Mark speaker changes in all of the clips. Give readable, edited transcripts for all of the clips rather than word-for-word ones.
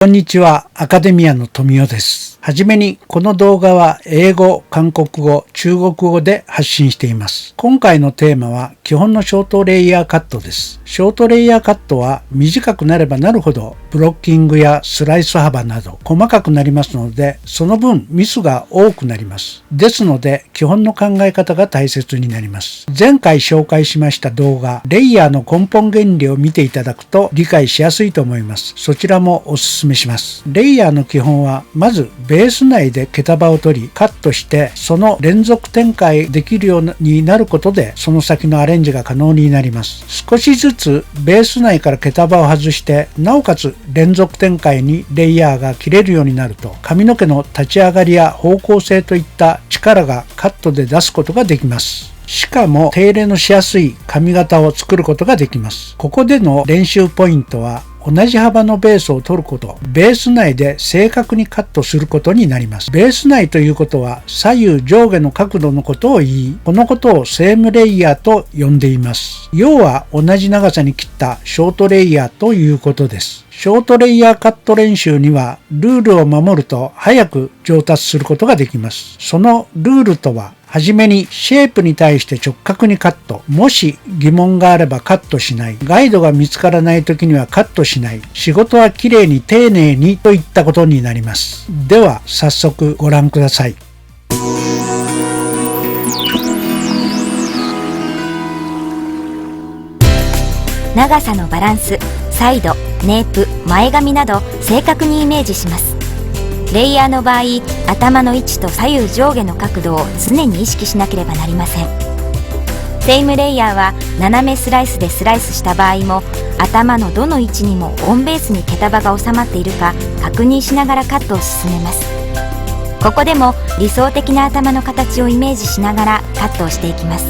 Speaker 1: こんにちは、アカデミアの富代です。はじめに、この動画は英語、韓国語、中国語で発信しています。今回のテーマは基本のショートレイヤーカットです。ショートレイヤーカットは短くなればなるほどブロッキングやスライス幅など細かくなりますので、その分ミスが多くなります。ですので、基本の考え方が大切になります。前回紹介しました動画、レイヤーの根本原理を見ていただくと理解しやすいと思います。そちらもおすすめします。レイヤーの基本は、まずベース内で毛束を取りカットして、その連続展開できるようになることで、その先のアレンジが可能になります。少しずつベース内から毛束を外して、なおかつ連続展開にレイヤーが切れるようになると、髪の毛の立ち上がりや方向性といった力がカットで出すことができます。しかも手入れのしやすい髪型を作ることができます。ここでの練習ポイントは、同じ幅のベースを取ること、ベース内で正確にカットすることになります。ベース内ということは左右上下の角度のことを言い、このことをセームレイヤーと呼んでいます。要は同じ長さに切ったショートレイヤーということです。ショートレイヤーカット練習にはルールを守ると早く上達することができます。そのルールとは、はじめにシェイプに対して直角にカット。もし疑問があればカットしない。ガイドが見つからない時にはカットしない。仕事はきれいに丁寧にといったことになります。では早速ご覧ください。
Speaker 2: 長さのバランス、サイド、ネープ、前髪など正確にイメージします。レイヤーの場合、頭の位置と左右上下の角度を常に意識しなければなりません。セイムレイヤーは斜めスライスでスライスした場合も、頭のどの位置にもオンベースに毛束が収まっているか確認しながらカットを進めます。ここでも理想的な頭の形をイメージしながらカットをしていきます。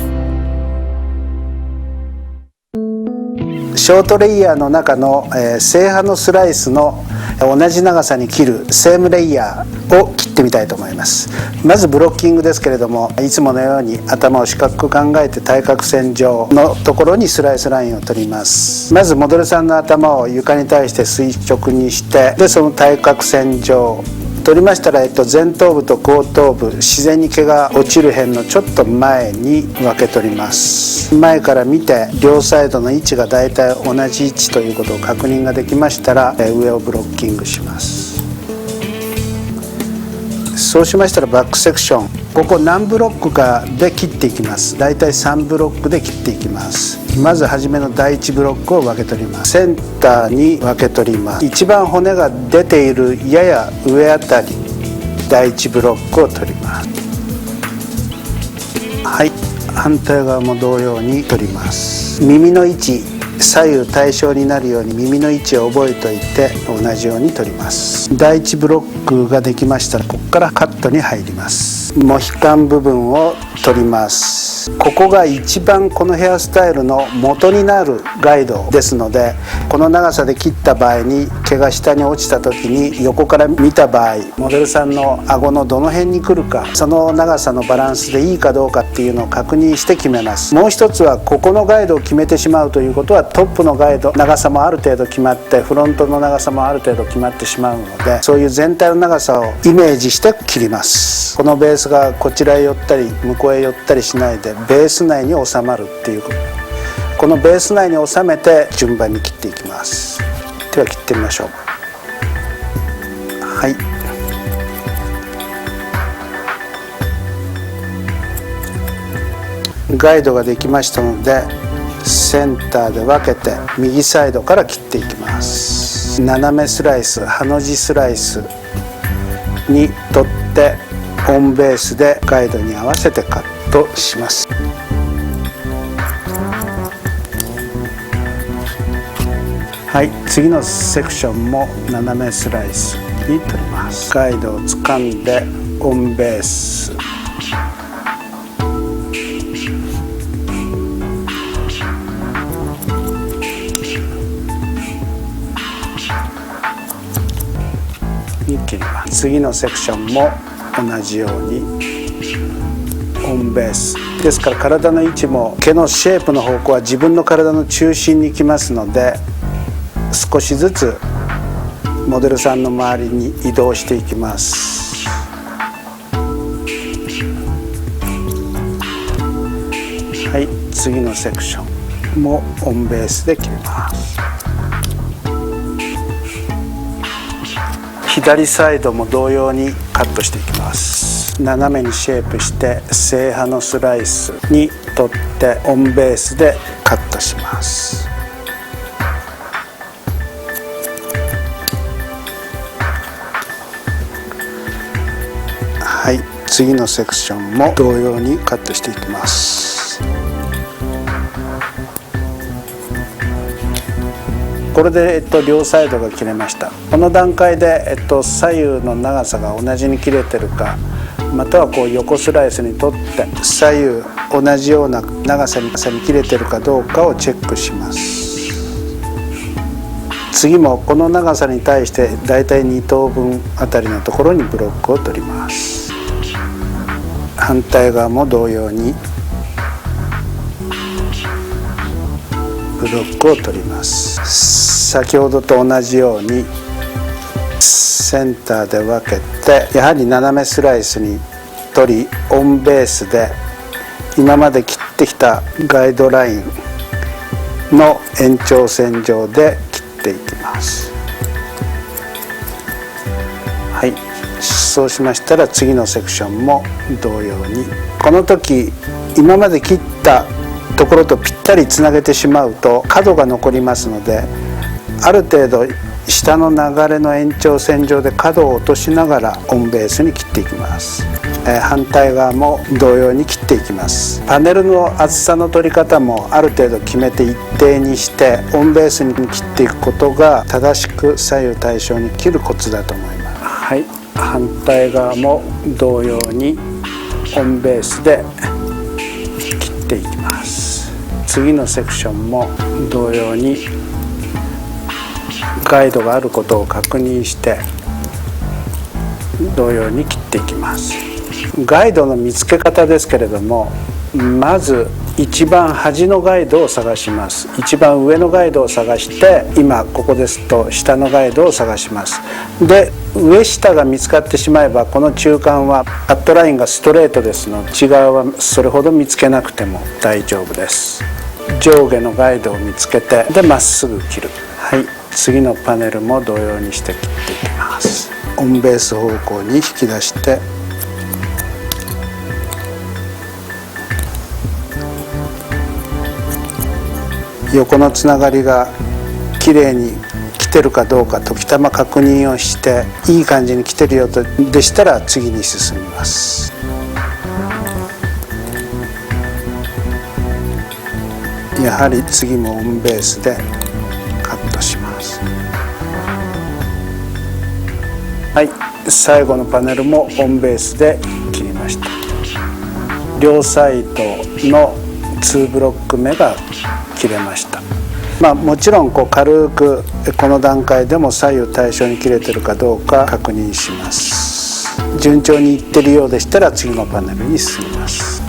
Speaker 3: ショートレイヤーの中の、正派のスライスの同じ長さに切るセームレイヤーを切ってみたいと思います。まずブロッキングですけれども、いつものように頭を四角く考えて対角線上のところにスライスラインを取ります。まずモデルさんの頭を床に対して垂直にして、でその対角線上取りましたら、前頭部と後頭部、自然に毛が落ちる辺のちょっと前に分け取ります。前から見て両サイドの位置がだいたい同じ位置ということを確認ができましたら、上をブロッキングします。そうしましたらバックセクション、ここ何ブロックかで切っていきます。だいたい3ブロックで切っていきます。まず初めの第1ブロックを分け取ります。センターに分け取ります。一番骨が出ているやや上あたり、第1ブロックを取ります。はい、反対側も同様に取ります。耳の位置、左右対称になるように耳の位置を覚えておいて同じように取ります。第1ブロックができましたら、ここからカットに入ります。モヒカン部分を取ります。ここが一番このヘアスタイルの元になるガイドですので、この長さで切った場合に毛が下に落ちた時に横から見た場合、モデルさんの顎のどの辺に来るか、その長さのバランスでいいかどうかっていうのを確認して決めます。もう一つは、ここのガイドを決めてしまうということは、トップのガイド長さもある程度決まって、フロントの長さもある程度決まってしまうので、そういう全体の長さをイメージして切ります。このベースがこちらへ寄ったり向こうへ寄ったりしないで、ベース内に収まるっていうこと、このベース内に収めて順番に切っていきます。では切ってみましょう。はい、ガイドができましたので、センターで分けて右サイドから切っていきます。斜めスライス、ハの字スライスに取って、オンベースでガイドに合わせてカットします。はい、次のセクションも斜めスライスに取ります。ガイドを掴んでオンベース、に切ります。次のセクションも同じようにオンベースですから、体の位置も毛のシェイプの方向は自分の体の中心に来ますので、少しずつモデルさんの周りに移動していきます。はい、次のセクションもオンベースで切ります。左サイドも同様にカットしていきます。斜めにシェイプして正刃のスライスに取ってオンベースでカットします。はい、次のセクションも同様にカットしていきます。これで、両サイドが切れました。この段階で、左右の長さが同じに切れてるか、またはこう横スライスに取って左右同じような長さに切れてるかどうかをチェックします。次もこの長さに対してだいたい2等分あたりのところにブロックを取ります。反対側も同様にブロックを取ります。先ほどと同じようにセンターで分けて、やはり斜めスライスに取り、オンベースで今まで切ってきたガイドラインの延長線上で切っていきます。はい、そうしましたら次のセクションも同様に、この時今まで切ったところとぴったりつなげてしまうと角が残りますので、ある程度下の流れの延長線上で角を落としながらオンベースに切っていきます。反対側も同様に切っていきます。パネルの厚さの取り方もある程度決めて一定にしてオンベースに切っていくことが正しく左右対称に切るコツだと思います。はい、反対側も同様にオンベースで切っていきます。次のセクションも同様にガイドがあることを確認して同様に切っていきます。ガイドの見つけ方ですけれども、まず一番端のガイドを探します。一番上のガイドを探して、今ここですと下のガイドを探します。で、上下が見つかってしまえばこの中間はカットラインがストレートですので、内側はそれほど見つけなくても大丈夫です。上下のガイドを見つけて、でまっすぐ切る。はい、次のパネルも同様にして切っていきます。オンベース方向に引き出して、横のつながりがきれいに来てるかどうか時たま確認をして、いい感じに来てるよとでしたら次に進みます。やはり次もオンベースでカットします。はい、最後のパネルもオンベースで切りました。両サイドの2ブロック目が切れました。もちろん軽くこの段階でも左右対称に切れてるかどうか確認します。順調にいってるようでしたら次のパネルに進みます。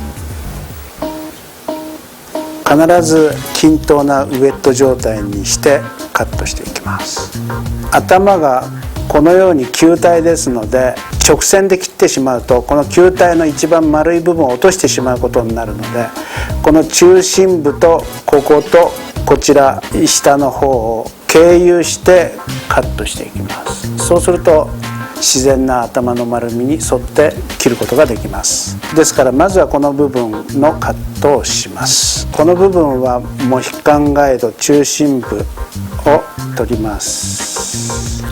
Speaker 3: 必ず均等なウェット状態にしてカットしていきます。頭がこのように球体ですので、直線で切ってしまうとこの球体の一番丸い部分を落としてしまうことになるので、この中心部とこことこちら下の方を経由してカットしていきます。そうすると自然な頭の丸みに沿って切ることができます。ですからまずはこの部分のカットをします。この部分はモヒカンガイド中心部を取ります。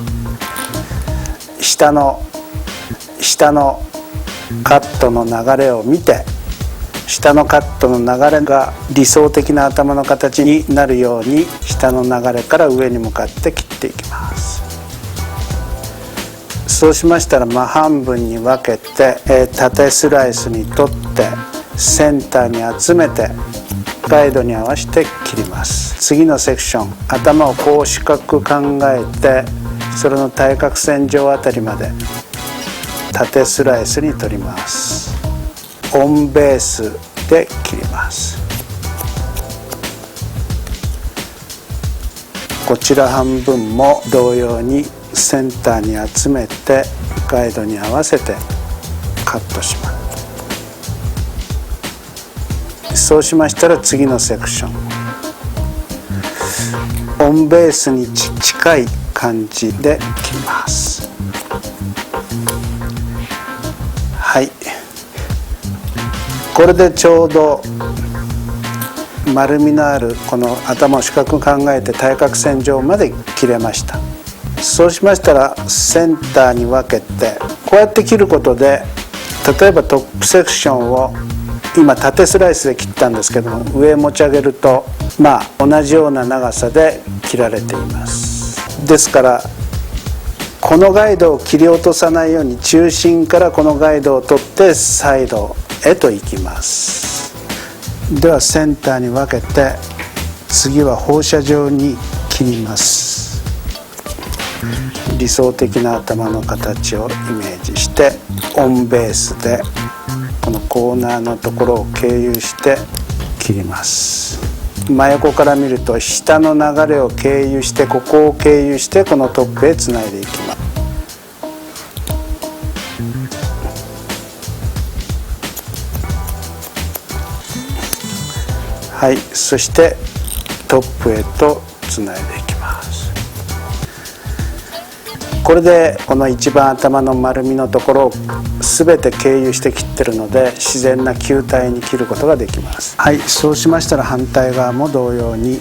Speaker 3: 下のカットの流れを見て、下のカットの流れが理想的な頭の形になるように下の流れから上に向かって切っていきます。そうしましたら真半分に分けて、縦スライスに取ってセンターに集めてガイドに合わせて切ります。次のセクション、頭をこう四角く考えて、それの対角線上あたりまで縦スライスに取ります。オンベースで切ります。こちら半分も同様にセンターに集めてガイドに合わせてカットします。そうしましたら次のセクション、オンベースに近い感じで切ります。はい、これでちょうど丸みのあるこの頭を四角く考えて対角線上まで切れました。そうしましたらセンターに分けてこうやって切ることで、例えばトップセクションを今縦スライスで切ったんですけども、上持ち上げると同じような長さで切られています。ですからこのガイドを切り落とさないように中心からこのガイドを取ってサイドへと行きます。ではセンターに分けて次は放射状に切ります。理想的な頭の形をイメージしてオンベースでこのコーナーのところを経由して切ります。真横から見ると下の流れを経由してここを経由してこのトップへつないでいきます。はい、そしてトップへとつないでいきます。これでこの一番頭の丸みのところを全て経由して切ってるので自然な球体に切ることができます。はい、そうしましたら反対側も同様に、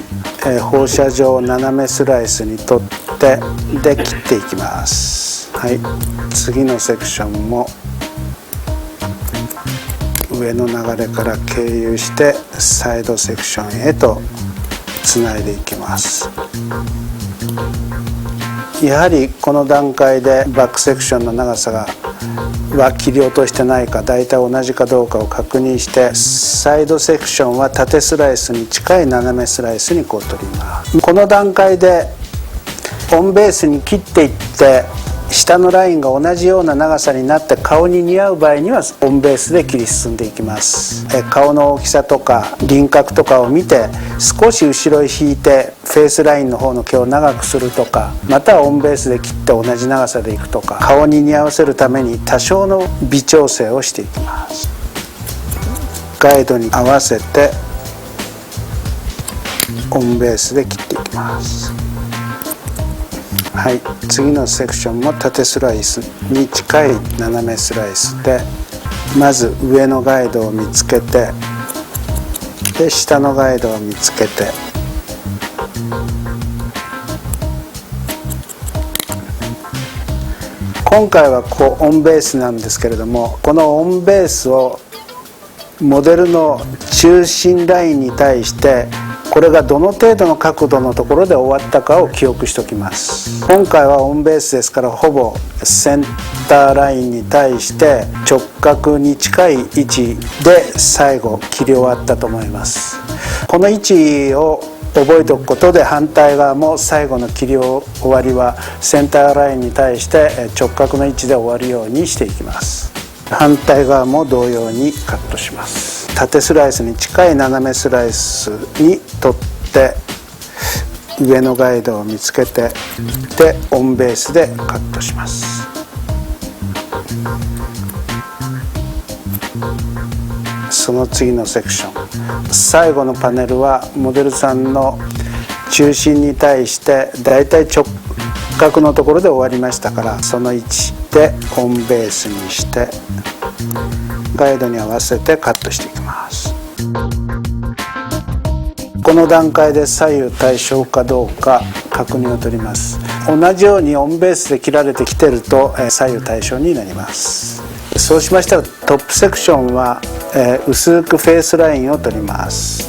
Speaker 3: 放射状斜めスライスに取ってで切っていきます。はい、次のセクションも上の流れから経由してサイドセクションへとつないでいきます。やはりこの段階でバックセクションの長さは切り落としてないか大体同じかどうかを確認して、サイドセクションは縦スライスに近い斜めスライスにこう取ります。この段階でオンベースに切っていって下のラインが同じような長さになって顔に似合う場合にはオンベースで切り進んでいきます。顔の大きさとか輪郭とかを見て少し後ろへ引いてフェイスラインの方の毛を長くするとか、またはオンベースで切って同じ長さでいくとか、顔に似合わせるために多少の微調整をしていきます。ガイドに合わせてオンベースで切っていきます。はい、次のセクションも縦スライスに近い斜めスライスで、まず上のガイドを見つけて、で下のガイドを見つけて、今回はこうオンベースなんですけれども、このオンベースをモデルの中心ラインに対してこれがどの程度の角度のところで終わったかを記憶しておきます。今回はオンベースですからほぼセンターラインに対して直角に近い位置で最後切り終わったと思います。この位置を覚えておくことで反対側も最後の切り終わりはセンターラインに対して直角の位置で終わるようにしていきます。反対側も同様にカットします。縦スライスに近い斜めスライスに取って上のガイドを見つけて、でオンベースでカットします。その次のセクション、最後のパネルはモデルさんの中心に対してだいたい直角のところで終わりましたから、その位置でオンベースにしてガイドに合わせてカットしていきます。この段階で左右対称かどうか確認を取ります。同じようにオンベースで切られてきてると左右対称になります。そうしましたらトップセクションは薄くフェイスラインを取ります。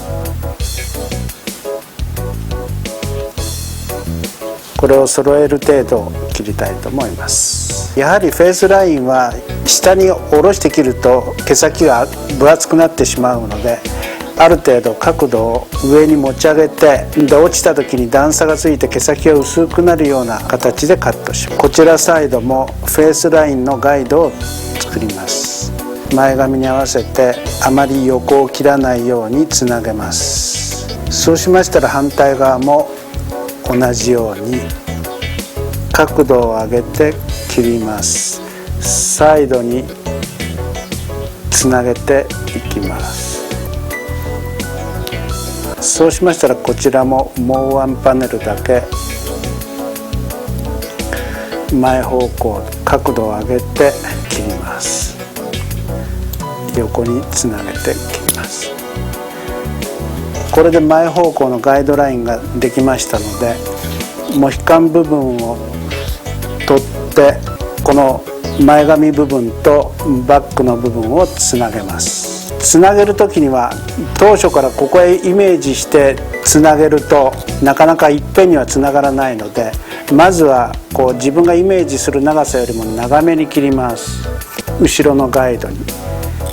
Speaker 3: これを揃える程度切りたいと思います。やはりフェイスラインは下に下ろして切ると毛先が分厚くなってしまうので、ある程度角度を上に持ち上げて、で落ちた時に段差がついて毛先が薄くなるような形でカットします。こちらサイドもフェイスラインのガイドを作ります。前髪に合わせてあまり横を切らないようにつなげますそうしましたら反対側も同じように角度を上げて切ります。サイドにつなげていきます。そうしましたらこちらももうワンパネルだけ前方向角度を上げて切ります。横につなげて切ります。これで前方向のガイドラインができましたので、モヒカン部分を取ってこの前髪部分とバックの部分をつなげます。つなげる時には当初からここへイメージしてつなげるとなかなかいっぺんにはつながらないので、まずはこう自分がイメージする長さよりも長めに切ります。後ろのガイドに。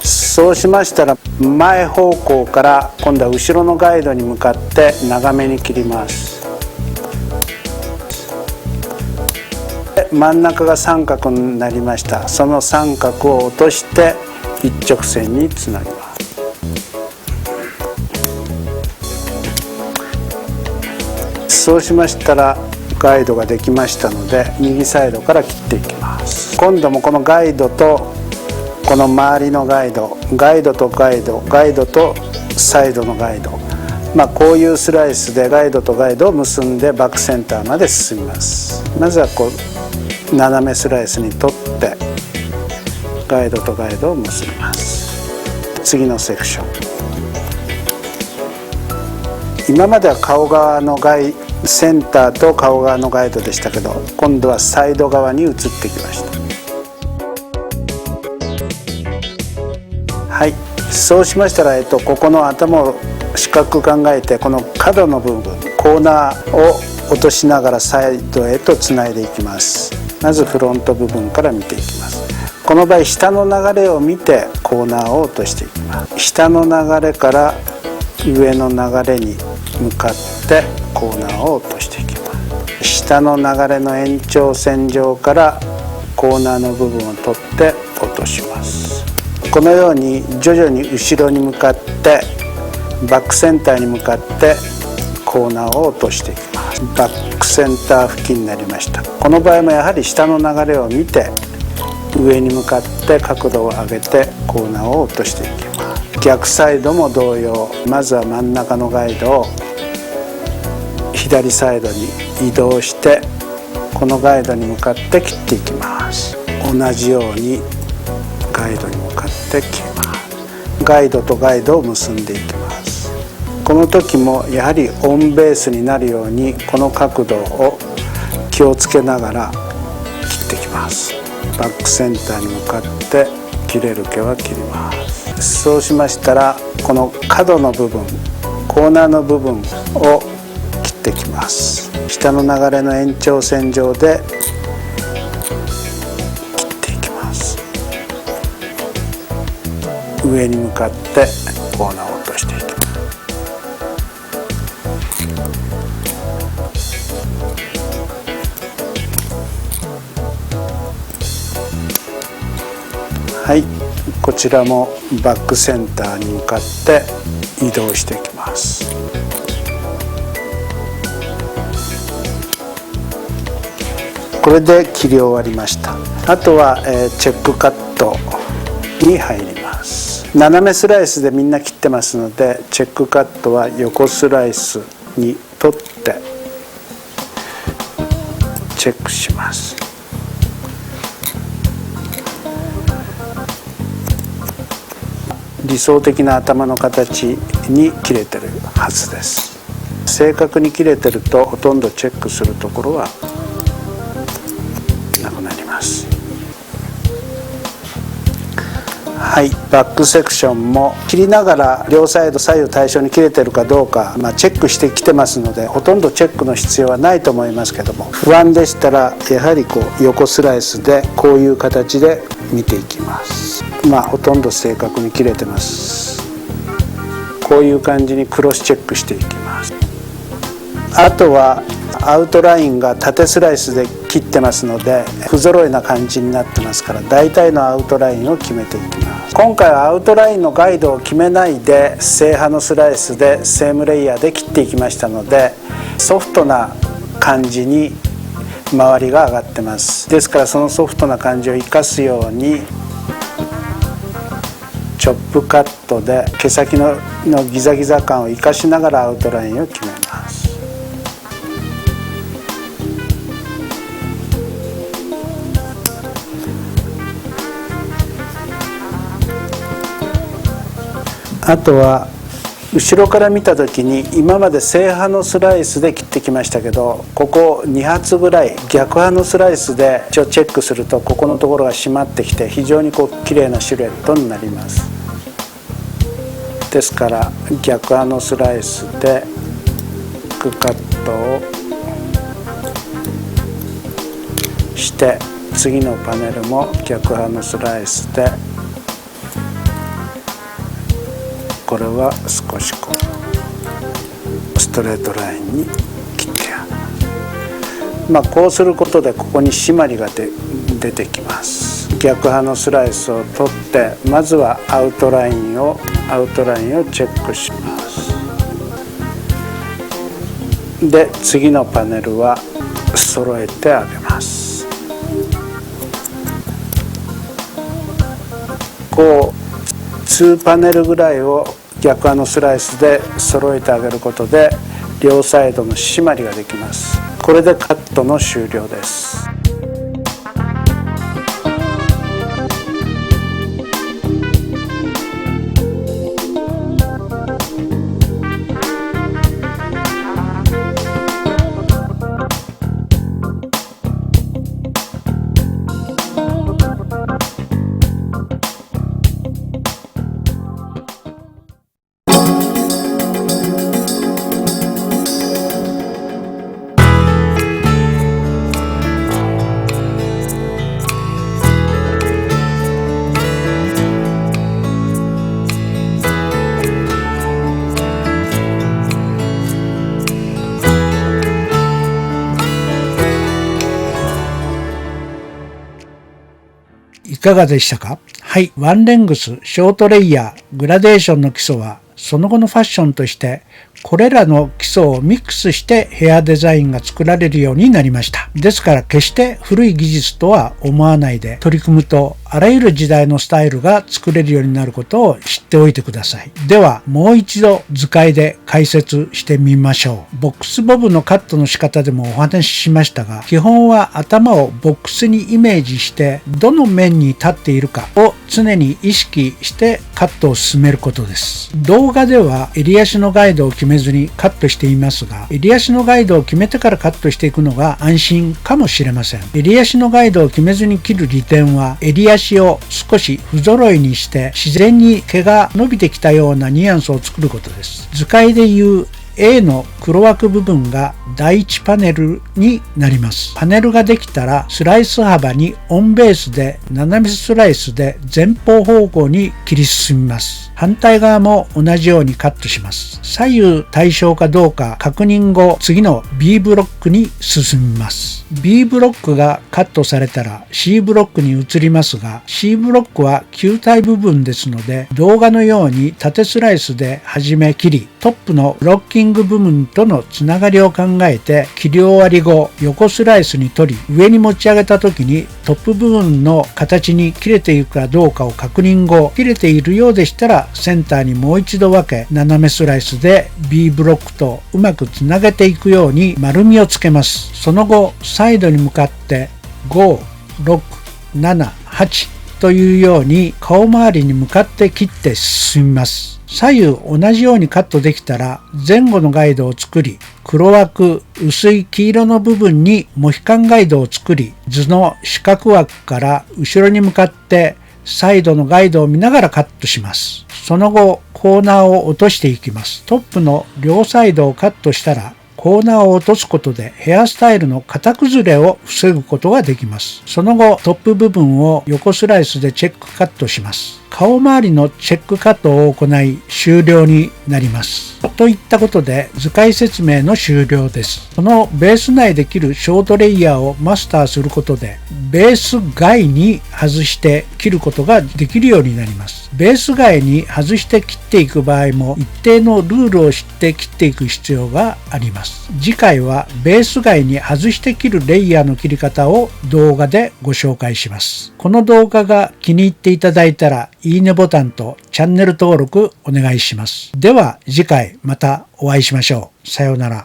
Speaker 3: そうしましたら前方向から今度は後ろのガイドに向かって長めに切ります。真ん中が三角になりました。その三角を落として一直線につなぎます。そうしましたらガイドができましたので、右サイドから切っていきます。今度もこのガイドとこの周りのガイド、ガイドとガイド、ガイドとサイドのガイド、こういうスライスでガイドとガイドを結んでバックセンターまで進みます。まずはこう斜めスライスに取ってガイドとガイドを結びます。次のセクション、今までは顔側のセンターと顔側のガイドでしたけど、今度はサイド側に移ってきました。はい、そうしましたら、ここの頭を四角く考えて、この角の部分コーナーを落としながらサイドへとつないでいきます。まずフロント部分から見ていきます。この場合下の流れを見てコーナーを落としていきます。下の流れから上の流れに向かってコーナーを落としていきます。下の流れの延長線上からコーナーの部分を取って落とします。このように徐々に後ろに向かってバックセンターに向かってコーナーを落としていきます。バックセンター付近になりました。この場合もやはり下の流れを見て上に向かって角度を上げてコーナーを落としていきます。逆サイドも同様、まずは真ん中のガイドを左サイドに移動してこのガイドに向かって切っていきます。同じようにガイドに向かって切ります。ガイドとガイドを結んでいきます。この時もやはりオンベースになるようにこの角度を気をつけながら切っていきます。バックセンターに向かって切れる毛は切ります。そうしましたらこの角の部分、コーナーの部分を切っていきます。下の流れの延長線上で切っていきます。上に向かってコーナーを落としていきます。はい、こちらもバックセンターに向かって移動していきます。これで切り終わりました。あとは、チェックカットに入ります。斜めスライスでみんな切ってますので、チェックカットは横スライスに取ってチェックします。理想的な頭の形に切れてるはずです。正確に切れてるとほとんどチェックするところはなくなります。はい、バックセクションも切りながら両サイド左右対称に切れてるかどうか、チェックしてきてますのでほとんどチェックの必要はないと思いますけども、不安でしたらやはり横スライスでこういう形で見ていきます。ほとんど正確に切れてます。こういう感じにクロスチェックしていきます。あとはアウトラインが縦スライスで切ってますので不揃いな感じになってますから、大体のアウトラインを決めていきます。今回はアウトラインのガイドを決めないで正派のスライスでセームレイヤーで切っていきましたので、ソフトな感じに周りが上がってます。ですからそのソフトな感じを生かすようにチョップカットで毛先のギザギザ感を生かしながらアウトラインを決めます。あとは後ろから見た時に今まで正刃のスライスで切ってきましたけど、ここ2発ぐらい逆刃のスライスで一応チェックするとここのところが締まってきて非常に綺麗なシルエットになります。ですから逆刃のスライスでクカットをして次のパネルも逆刃のスライスでこれは少しストレートラインに切ってやる。こうすることでここに締まりが出てきます。逆刃のスライスを取ってまずはアウトラインをチェックします。で次のパネルは揃えてあげます。2パネルぐらいを逆刃のスライスで揃えてあげることで両サイドの締まりができます。これでカットの終了です。
Speaker 1: いかがでしたか？はい、ワンレングス、ショートレイヤー、グラデーションの基礎はその後のファッションとしてこれらの基礎をミックスしてヘアデザインが作られるようになりました。ですから決して古い技術とは思わないで取り組むとあらゆる時代のスタイルが作れるようになることを知っておいてください。ではもう一度図解で解説してみましょう。ボックスボブのカットの仕方でもお話ししましたが、基本は頭をボックスにイメージしてどの面に立っているかを常に意識してカットを進めることです。動画では襟足のガイドを決めずにカットしていますが、襟足のガイドを決めてからカットしていくのが安心かもしれません。襟足のガイドを決めずに切る利点は、襟足を少し不揃いにして自然に毛が伸びてきたようなニュアンスを作ることです。図解でいう A の黒枠部分が第1パネルになります。パネルができたらスライス幅にオンベースで斜めスライスで前方方向に切り進みます。反対側も同じようにカットします。左右対称かどうか確認後、次の B ブロックに進みます。B ブロックがカットされたら C ブロックに移りますが、 C ブロックは球体部分ですので、動画のように縦スライスで始め切り、トップのブロッキング部分とのつながりを考えて切り終わり後、横スライスに取り、上に持ち上げた時にトップ部分の形に切れているかどうかを確認後、切れているようでしたらセンターにもう一度分け、斜めスライスで B ブロックとうまくつなげていくように丸みをつけます。その後サイドに向かって5、6、7、8というように顔周りに向かって切って進みます。左右同じようにカットできたら前後のガイドを作り、黒枠薄い黄色の部分にモヒカンガイドを作り、図の四角枠から後ろに向かってサイドのガイドを見ながらカットします。その後コーナーを落としていきます。トップの両サイドをカットしたらコーナーを落とすことでヘアスタイルの型崩れを防ぐことができます。その後トップ部分を横スライスでチェックカットします。顔周りのチェックカットを行い終了になります。といったことで図解説明の終了です。このベース内で切るショートレイヤーをマスターすることでベース外に外して切ることができるようになります。ベース外に外して切っていく場合も一定のルールを知って切っていく必要があります。次回はベース外に外して切るレイヤーの切り方を動画でご紹介します。この動画が気に入っていただいたらいいねボタンとチャンネル登録お願いします。では次回またお会いしましょう。さようなら。